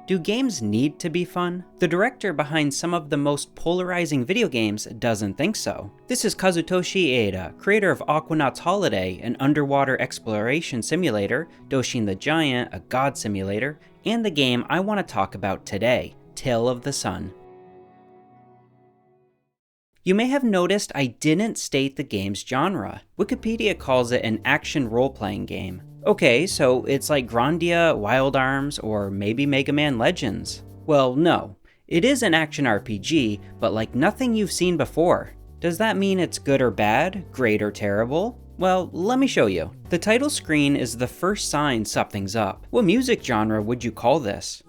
Do games need to be fun? The director behind some of the most polarizing video games doesn't think so. This is Kazutoshi Iida, creator of Aquanaut's Holiday, an underwater exploration simulator, Doshin the Giant, a god simulator, and the game I want to talk about today, Tale of the Sun. You may have noticed I didn't state the game's genre. Wikipedia calls it an action role-playing game. Okay, so it's like Grandia, Wild Arms, or maybe Mega Man Legends. Well, no. It is an action RPG, but like nothing you've seen before. Does that mean it's good or bad, great or terrible? Well, let me show you. The title screen is the first sign something's up. What music genre would you call this?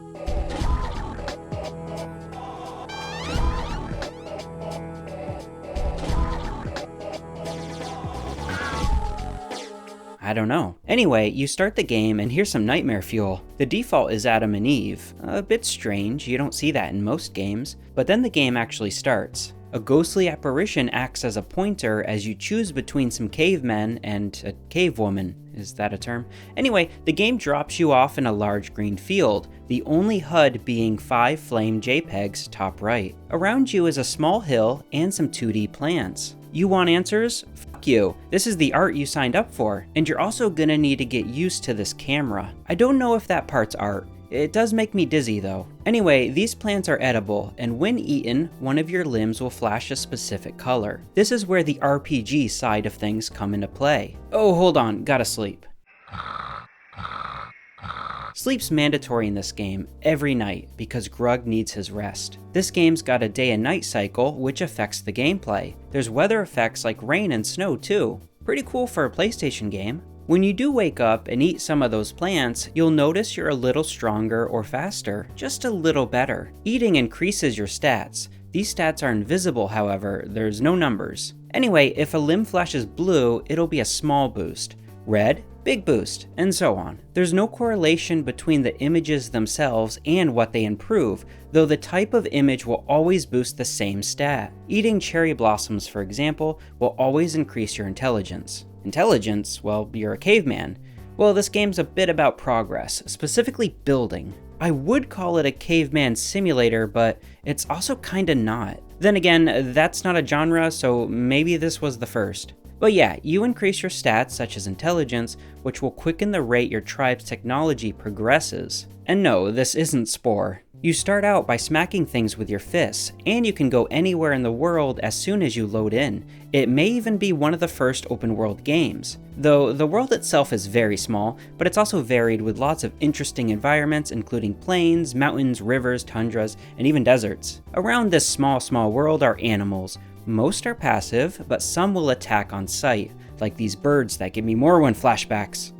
I don't know. Anyway, you start the game and here's some nightmare fuel. The default is Adam and Eve. A bit strange, you don't see that in most games. But then the game actually starts. A ghostly apparition acts as a pointer as you choose between some cavemen and a cave woman. Is that a term? Anyway, the game drops you off in a large green field, the only HUD being 5 flame JPEGs top right. Around you is a small hill and some 2D plants. You want answers? Fuck you. This is the art you signed up for, and you're also gonna need to get used to this camera. I don't know if that part's art. It does make me dizzy though. Anyway, these plants are edible, and when eaten, one of your limbs will flash a specific color. This is where the RPG side of things come into play. Oh, hold on, gotta sleep. Sleep's mandatory in this game every night because Grug needs his rest. This game's got a day and night cycle which affects the gameplay. There's weather effects like rain and snow too. Pretty cool for a PlayStation game. When you do wake up and eat some of those plants, you'll notice you're a little stronger or faster, just a little better. Eating increases your stats. These stats are invisible, however, there's no numbers. Anyway, if a limb flashes blue, it'll be a small boost. Red, big boost, and so on. There's no correlation between the images themselves and what they improve, though the type of image will always boost the same stat. Eating cherry blossoms, for example, will always increase your intelligence. Intelligence? Well, you're a caveman. Well, this game's a bit about progress, specifically building. I would call it a caveman simulator, but it's also kinda not. Then again, that's not a genre, so maybe this was the first. But yeah, you increase your stats such as intelligence, which will quicken the rate your tribe's technology progresses. And no, this isn't Spore. You start out by smacking things with your fists, and you can go anywhere in the world as soon as you load in. It may even be one of the first open world games. Though the world itself is very small, but it's also varied with lots of interesting environments including plains, mountains, rivers, tundras, and even deserts. Around this small world are animals. Most are passive, but some will attack on sight, like these birds that give me Morrowind flashbacks.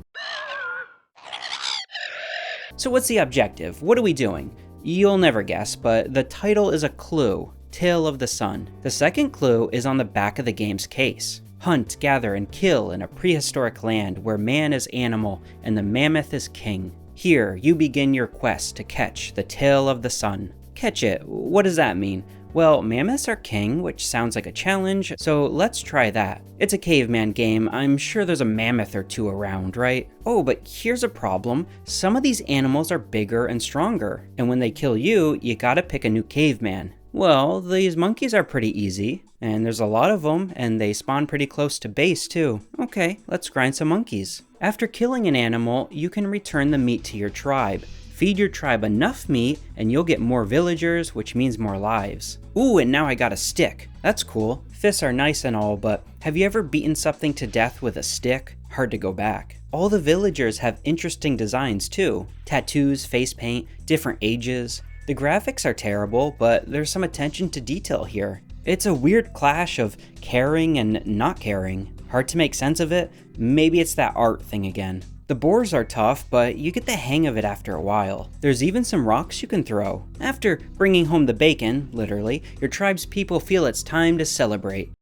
So what's the objective? What are we doing? You'll never guess, but the title is a clue, Tale of the Sun. The second clue is on the back of the game's case. Hunt, gather, and kill in a prehistoric land where man is animal and the mammoth is king. Here, you begin your quest to catch the Tale of the Sun. Catch it, what does that mean? Well, mammoths are king, which sounds like a challenge, so let's try that. It's a caveman game, I'm sure there's a mammoth or two around, right? Oh, but here's a problem. Some of these animals are bigger and stronger, and when they kill you, you gotta pick a new caveman. Well, these monkeys are pretty easy, and there's a lot of them, and they spawn pretty close to base too. Okay, let's grind some monkeys. After killing an animal, you can return the meat to your tribe. Feed your tribe enough meat and you'll get more villagers, which means more lives. Ooh, and now I got a stick. That's cool. Fists are nice and all, but have you ever beaten something to death with a stick? Hard to go back. All the villagers have interesting designs too. Tattoos, face paint, different ages. The graphics are terrible, but there's some attention to detail here. It's a weird clash of caring and not caring. Hard to make sense of it? Maybe it's that art thing again. The boars are tough, but you get the hang of it after a while. There's even some rocks you can throw. After bringing home the bacon, literally, your tribe's people feel it's time to celebrate.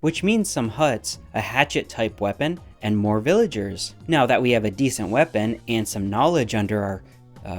Which means some huts, a hatchet-type weapon, and more villagers. Now that we have a decent weapon and some knowledge under our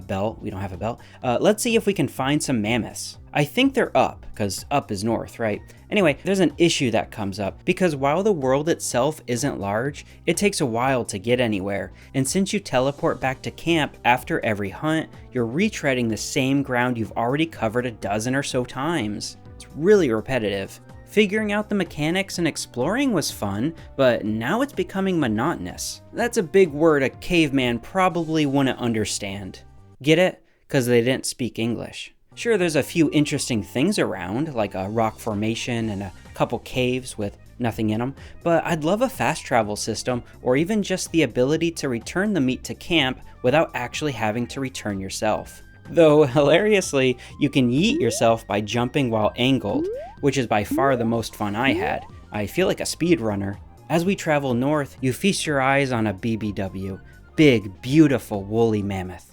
belt. We don't have a belt. Let's see if we can find some mammoths. I think they're up, because up is north, right? Anyway, there's an issue that comes up, because while the world itself isn't large, it takes a while to get anywhere, and since you teleport back to camp after every hunt, you're retreading the same ground you've already covered a dozen or so times. It's really repetitive. Figuring out the mechanics and exploring was fun, but now it's becoming monotonous. That's a big word a caveman probably wouldn't understand. Get it? Because they didn't speak English. Sure, there's a few interesting things around, like a rock formation and a couple caves with nothing in them, but I'd love a fast travel system, or even just the ability to return the meat to camp without actually having to return yourself. Though, hilariously, you can yeet yourself by jumping while angled, which is by far the most fun I had. I feel like a speedrunner. As we travel north, you feast your eyes on a BBW, big, beautiful, woolly mammoth.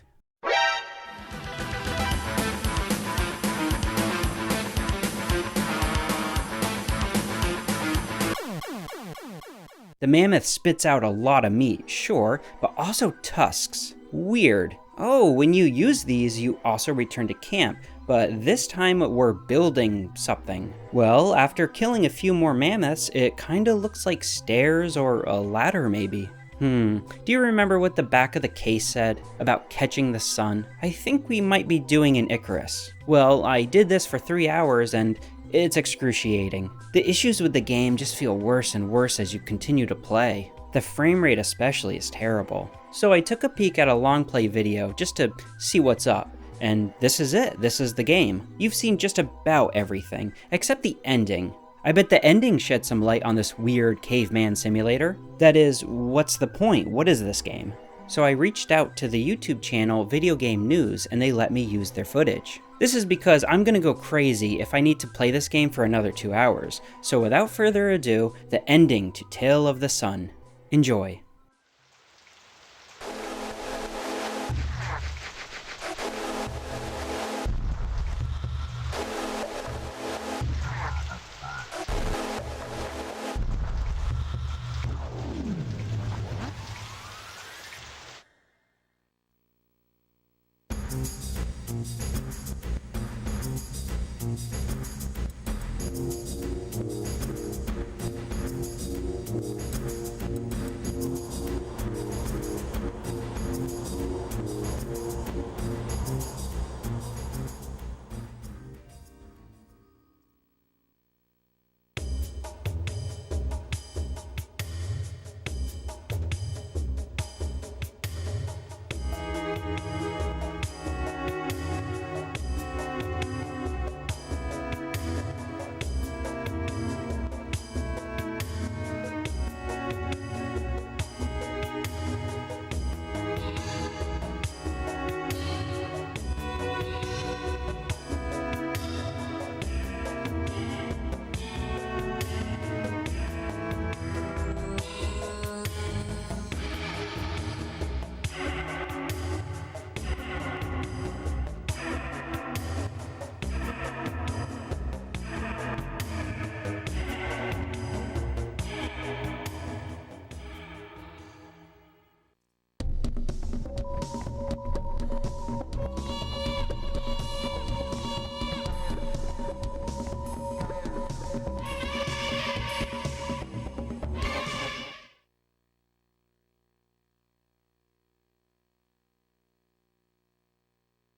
The mammoth spits out a lot of meat, sure, but also tusks. Weird. Oh, when you use these, you also return to camp, but this time we're building something. Well, after killing a few more mammoths, it kinda looks like stairs or a ladder maybe. Do you remember what the back of the case said about catching the sun? I think we might be doing an Icarus. Well, I did this for 3 hours and it's excruciating. The issues with the game just feel worse and worse as you continue to play. The frame rate especially is terrible. So I took a peek at a long play video just to see what's up, and this is it. This is the game. You've seen just about everything, except the ending. I bet the ending shed some light on this weird caveman simulator. That is, what's the point? What is this game? So I reached out to the YouTube channel Video Game News and they let me use their footage. This is because I'm gonna go crazy if I need to play this game for another 2 hours. So without further ado, the ending to Tale of the Sun. Enjoy.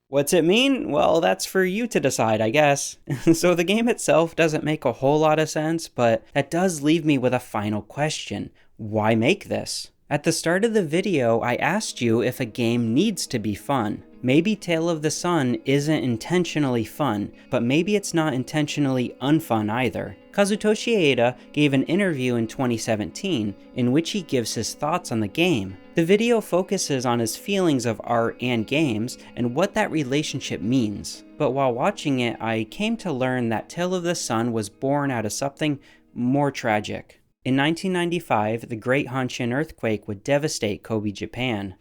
What's it mean? Well, that's for you to decide, I guess. So the game itself doesn't make a whole lot of sense, but that does leave me with a final question. Why make this? At the start of the video, I asked you if a game needs to be fun. Maybe Tale of the Sun isn't intentionally fun, but maybe it's not intentionally unfun either. Kazutoshi Eida gave an interview in 2017 in which he gives his thoughts on the game. The video focuses on his feelings of art and games and what that relationship means. But while watching it, I came to learn that Tale of the Sun was born out of something more tragic. In 1995, the Great Hanshin earthquake would devastate Kobe, Japan.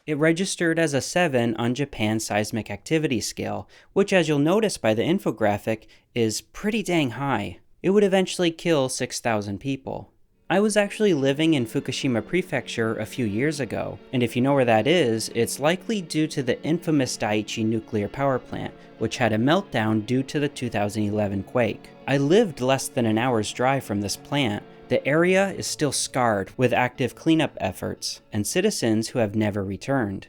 It registered as a 7 on Japan's seismic activity scale, which, as you'll notice by the infographic, is pretty dang high. It would eventually kill 6,000 people. I was actually living in Fukushima Prefecture a few years ago, and if you know where that is, it's likely due to the infamous Daiichi nuclear power plant, which had a meltdown due to the 2011 quake. I lived less than an hour's drive from this plant. The area is still scarred with active cleanup efforts, and citizens who have never returned.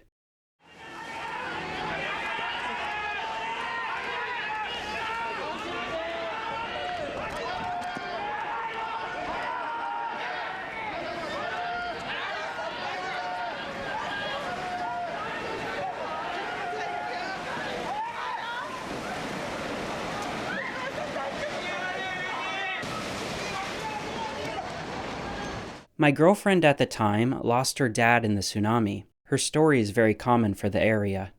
My girlfriend at the time lost her dad in the tsunami. Her story is very common for the area.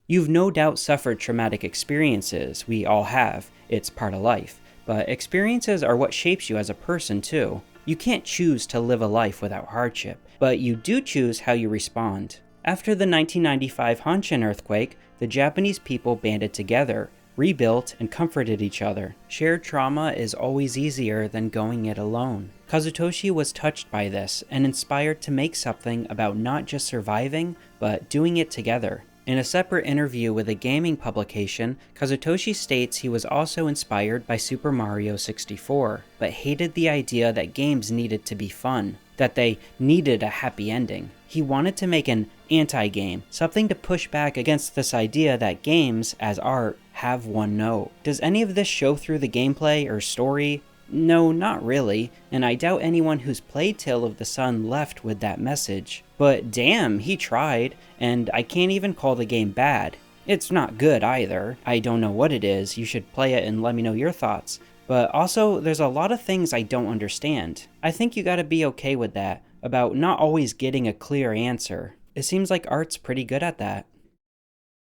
You've no doubt suffered traumatic experiences, we all have, it's part of life, but experiences are what shapes you as a person too. You can't choose to live a life without hardship, but you do choose how you respond. After the 1995 Hanshin earthquake, the Japanese people banded together, rebuilt, and comforted each other. Shared trauma is always easier than going it alone. Kazutoshi was touched by this and inspired to make something about not just surviving, but doing it together. In a separate interview with a gaming publication, Kazutoshi states he was also inspired by Super Mario 64, but hated the idea that games needed to be fun, that they needed a happy ending. He wanted to make an anti-game, something to push back against this idea that games, as art, have one note. Does any of this show through the gameplay or story? No, not really, and I doubt anyone who's played Tale of the Sun left with that message. But damn, he tried, and I can't even call the game bad. It's not good either. I don't know what it is, you should play it and let me know your thoughts. But also, there's a lot of things I don't understand. I think you gotta be okay with that, about not always getting a clear answer. It seems like art's pretty good at that.